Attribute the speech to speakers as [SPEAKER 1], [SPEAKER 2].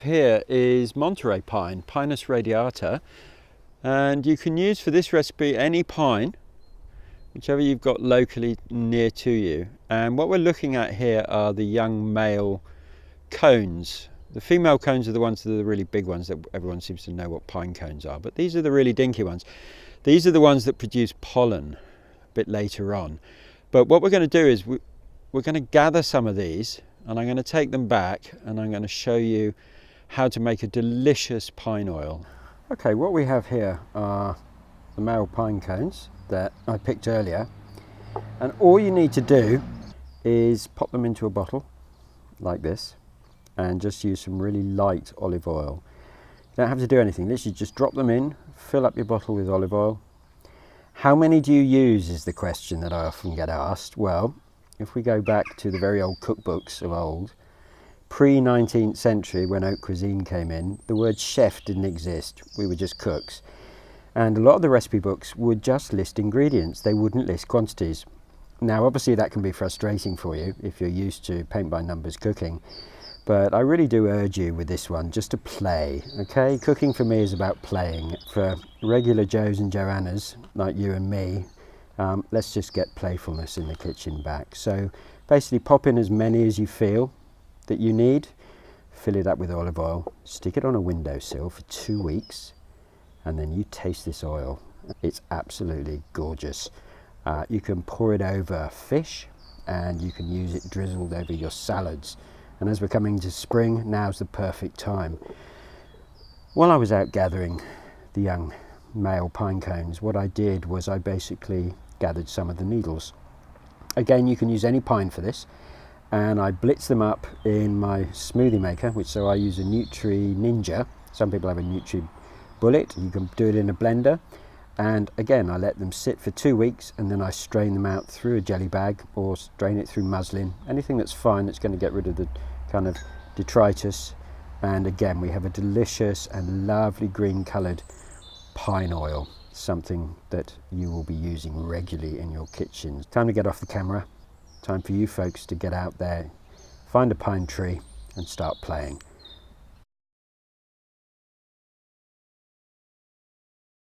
[SPEAKER 1] Here is Monterey pine, Pinus radiata, and you can use for this recipe any pine, whichever you've got locally near to you. And what we're looking at here are the young male cones. The female cones are the ones that are the really big ones that everyone seems to know what pine cones are, but these are the really dinky ones. These are the ones that produce pollen a bit later on. But what we're going to do is we're going to gather some of these, and I'm going to take them back and I'm going to show you how to make a delicious pine oil. Okay, what we have here are the male pine cones that I picked earlier, and all you need to do is pop them into a bottle like this and just use some really light olive oil. You don't have to do anything, literally just drop them in, fill up your bottle with olive oil. How many do you use is the question that I often get asked. Well, if we go back to the very old cookbooks of old, pre-19th century, when haute cuisine came in, the word chef didn't exist. We were just cooks. And a lot of the recipe books would just list ingredients. They wouldn't list quantities. Now, obviously that can be frustrating for you if you're used to paint by numbers cooking. But I really do urge you with this one just to play, okay? Cooking for me is about playing. For regular Joes and Joannas like you and me, let's just get playfulness in the kitchen back. So basically pop in as many as you feel that you need, fill it up with olive oil, stick it on a windowsill for 2 weeks, and then you taste this oil. It's absolutely gorgeous. You can pour it over fish, and you can use it drizzled over your salads. And as we're coming to spring, now's the perfect time. While I was out gathering the young male pine cones, what I did was I basically gathered some of the needles. Again, you can use any pine for this, and I blitz them up in my smoothie maker, so I use a Nutri Ninja. Some people have a Nutri Bullet. You can do it in a blender, and again I let them sit for 2 weeks, and then I strain them out through a jelly bag or strain it through muslin, anything that's fine, that's going to get rid of the kind of detritus. And again, we have a delicious and lovely green coloured pine oil, something that you will be using regularly in your kitchens. Time to get off the camera. Time for you folks to get out there, find a pine tree and start playing.